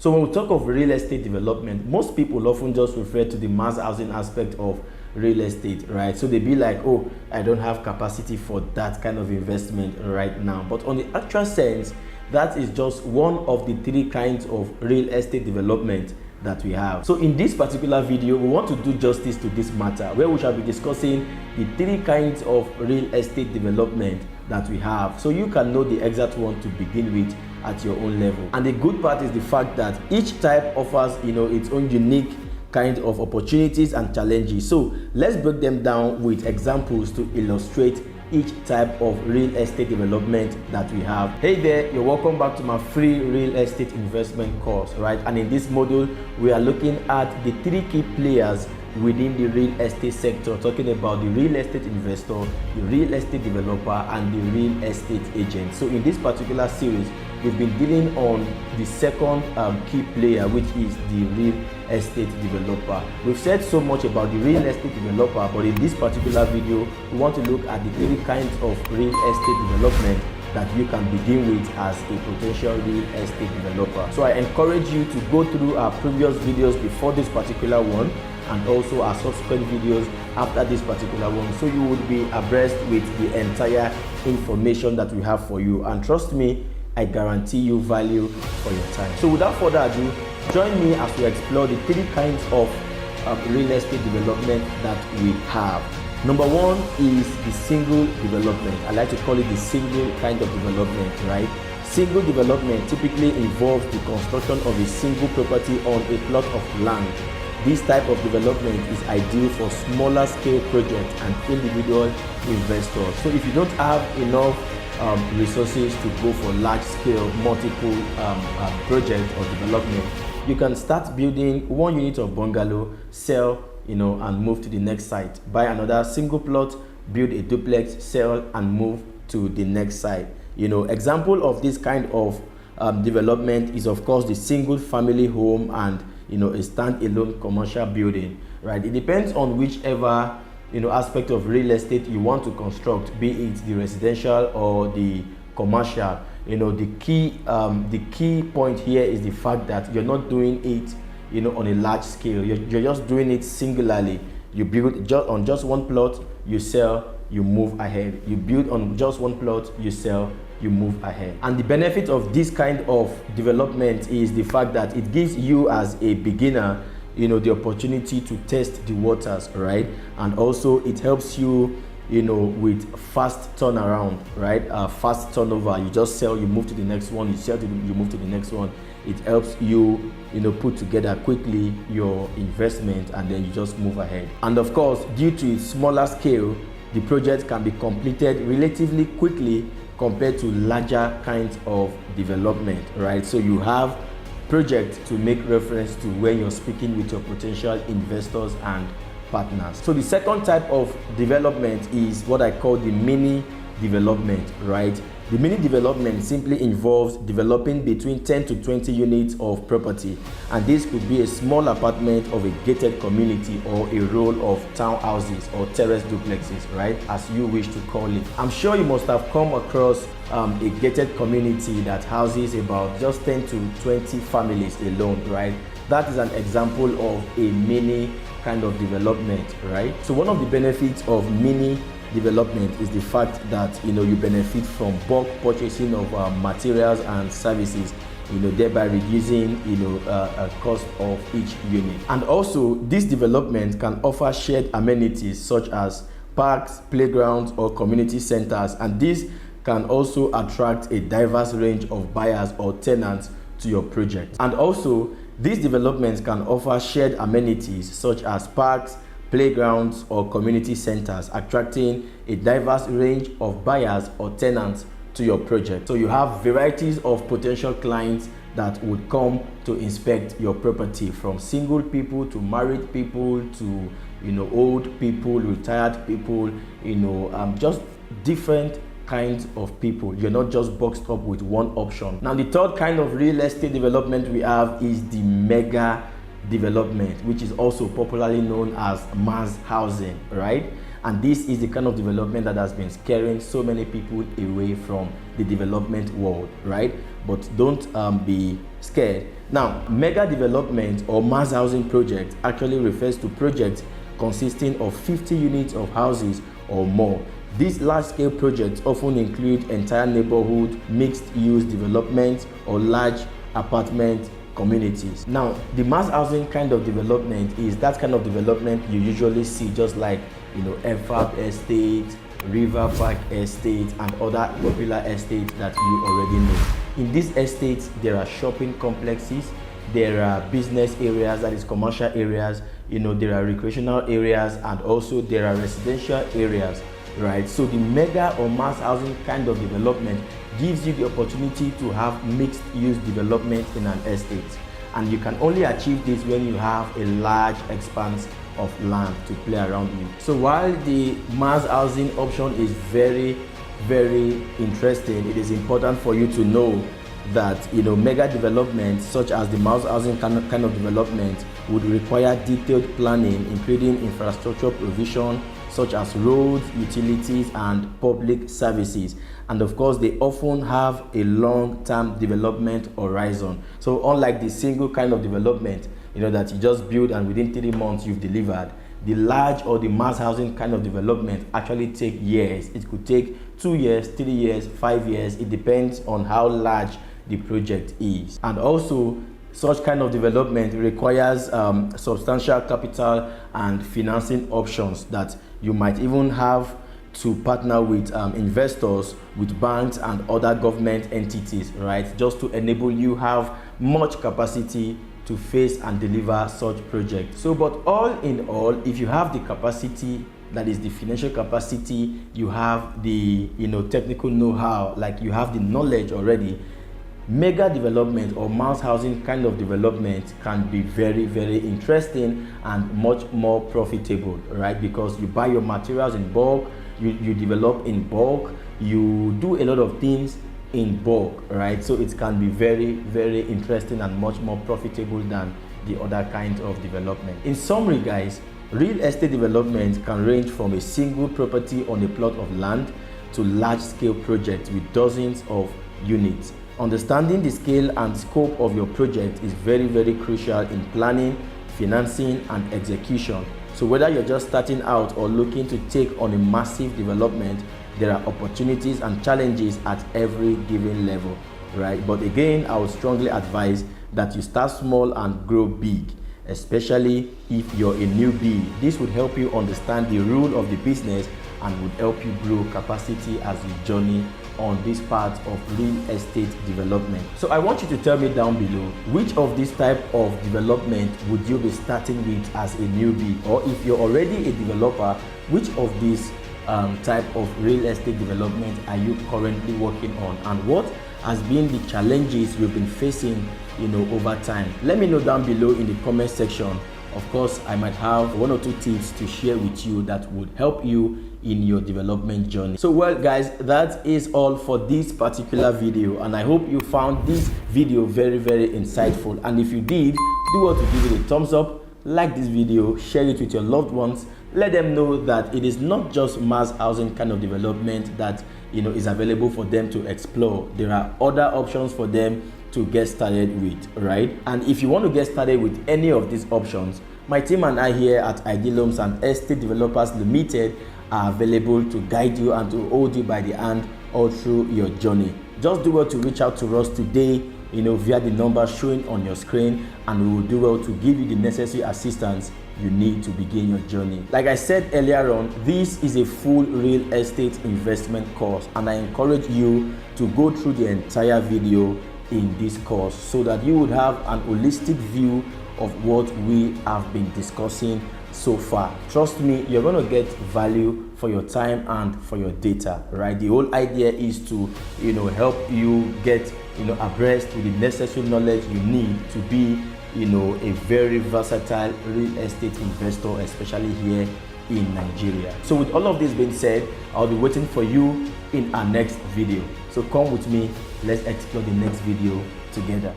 So when we talk of real estate development, most people often just refer to the mass housing aspect of real estate, right? So they be like, oh, I don't have capacity for that kind of investment right now. But on the actual sense, that is just one of the three kinds of real estate development that we have. So in this particular video, we want to do justice to this matter, where we shall be discussing the three kinds of real estate development that we have, so you can know the exact one to begin with at your own level. And the good part is the fact that each type offers, its own unique kind of opportunities and challenges. So let's break them down with examples to illustrate each type of real estate development that we have. Hey there, you're welcome back to my free real estate investment course, right? And in this module, we are looking at the three key players within the real estate sector, talking about the real estate investor, the real estate developer, and the real estate agent. So in this particular series, we've been dealing on the second key player, which is the real estate developer. We've said so much about the real estate developer, but in this particular video, we want to look at the three kinds of real estate development that you can begin with as a potential real estate developer. So I encourage you to go through our previous videos before this particular one, and also our subsequent videos after this particular one, so you would be abreast with the entire information that we have for you. And trust me, I guarantee you value for your time. So without further ado, join me as we explore the three kinds of real estate development that we have. Number one is the single development. I like to call it the single kind of development, right? Single development typically involves the construction of a single property on a plot of land. This type of development is ideal for smaller scale projects and individual investors. So if you don't have enough resources to go for large scale multiple projects or development, you can start building one unit of bungalow, sell, and move to the next site. Buy another single plot, build a duplex, sell, and move to the next site. Example of this kind of development is of course the single family home and a standalone commercial building, right? It depends on whichever aspect of real estate you want to construct, be it the residential or the commercial. The key point here is the fact that you're not doing it on a large scale. You're just doing it singularly. You build on just one plot, you sell, you move ahead. You build on just one plot, you sell, you move ahead. And the benefit of this kind of development is the fact that it gives you as a beginner the opportunity to test the waters, right? And also it helps you with fast turnaround, right? Fast turnover. You just sell, you move to the next one, you sell, you move to the next one. It helps you put together quickly your investment, and then you just move ahead. And of course, due to its smaller scale, the project can be completed relatively quickly compared to larger kinds of development, right? So you have projects to make reference to when you're speaking with your potential investors and partners. So the second type of development is what I call the mini development, right? The mini development simply involves developing between 10 to 20 units of property, and this could be a small apartment of a gated community or a row of townhouses or terrace duplexes, right, as you wish to call it. I'm sure you must have come across a gated community that houses about just 10 to 20 families alone, right? That is an example of a mini kind of development, right? So one of the benefits of mini development is the fact that you benefit from bulk purchasing of materials and services, thereby reducing a cost of each unit. And also this development can offer shared amenities such as parks, playgrounds, or community centers, and this can also attract a diverse range of buyers or tenants to your project. And also these developments can offer shared amenities such as parks, playgrounds, or community centers, attracting a diverse range of buyers or tenants to your project. So you have varieties of potential clients that would come to inspect your property, from single people to married people to old people, retired people, just different kinds of people. You're not just boxed up with one option. Now the third kind of real estate development we have is the mega development, which is also popularly known as mass housing, right? And this is the kind of development that has been scaring so many people away from the development world, right? But don't be scared. Now, mega development or mass housing project actually refers to projects consisting of 50 units of houses or more. These large-scale projects often include entire neighborhood, mixed-use developments, or large apartment communities. Now, the mass housing kind of development is that kind of development you usually see, just like FAB Estate, River Park Estate, and other popular estates that you already know. In these estates, there are shopping complexes, there are business areas, that is commercial areas, there are recreational areas, and also there are residential areas, right? So the mega or mass housing kind of development gives you the opportunity to have mixed use development in an estate. And you can only achieve this when you have a large expanse of land to play around with. So while the mass housing option is very, very interesting, it is important for you to know that mega development such as the mass housing kind of development would require detailed planning, including infrastructure provision such as roads, utilities, and public services. And of course, they often have a long-term development horizon. So unlike the single kind of development that you just build and within 3 months you've delivered, the large or the mass housing kind of development actually take years. It could take 2 years, 3 years, 5 years. It depends on how large the project is. And also, such kind of development requires substantial capital and financing options that you might even have to partner with investors, with banks and other government entities, right? Just to enable you have much capacity to face and deliver such projects. So, but all in all, if you have the capacity, that is the financial capacity, you have the technical know-how, like you have the knowledge already, mega development or mass housing kind of development can be very, very interesting and much more profitable, right? Because you buy your materials in bulk, you develop in bulk, you do a lot of things in bulk, right? So it can be very, very interesting and much more profitable than the other kind of development. In summary, guys, real estate development can range from a single property on a plot of land to large-scale projects with dozens of units. Understanding the scale and scope of your project is very, very crucial in planning, financing, and execution. So whether you're just starting out or looking to take on a massive development, there are opportunities and challenges at every given level, right? But again, I would strongly advise that you start small and grow big, especially if you're a newbie. This would help you understand the rule of the business and would help you grow capacity as you journey on this part of real estate development. So I want you to tell me down below, which of this type of development would you be starting with as a newbie? Or if you're already a developer, which of these type of real estate development are you currently working on? And what has been the challenges you've been facing over time? Let me know down below in the comment section. Of course, I might have 1 or 2 tips to share with you that would help you in your development journey. So well guys, that is all for this particular video, and I hope you found this video very, very insightful. And if you did, do well to give it a thumbs up, like this video, share it with your loved ones, let them know that it is not just mass housing kind of development that is available for them to explore. There are other options for them to get started with, right? And if you want to get started with any of these options, my team and I here at Ideal Homes and Estate Developers Limited are available to guide you and to hold you by the hand all through your journey. Just do well to reach out to us today, via the number showing on your screen, and we will do well to give you the necessary assistance you need to begin your journey. Like I said earlier on, this is a full real estate investment course, and I encourage you to go through the entire video in this course so that you would have an holistic view of what we have been discussing so far. Trust me, you're going to get value for your time and for your data, right? The whole idea is to help you get abreast with the necessary knowledge you need to be a very versatile real estate investor, especially here in Nigeria. So with all of this being said, I'll be waiting for you in our next video. So come with me, let's explore the next video together.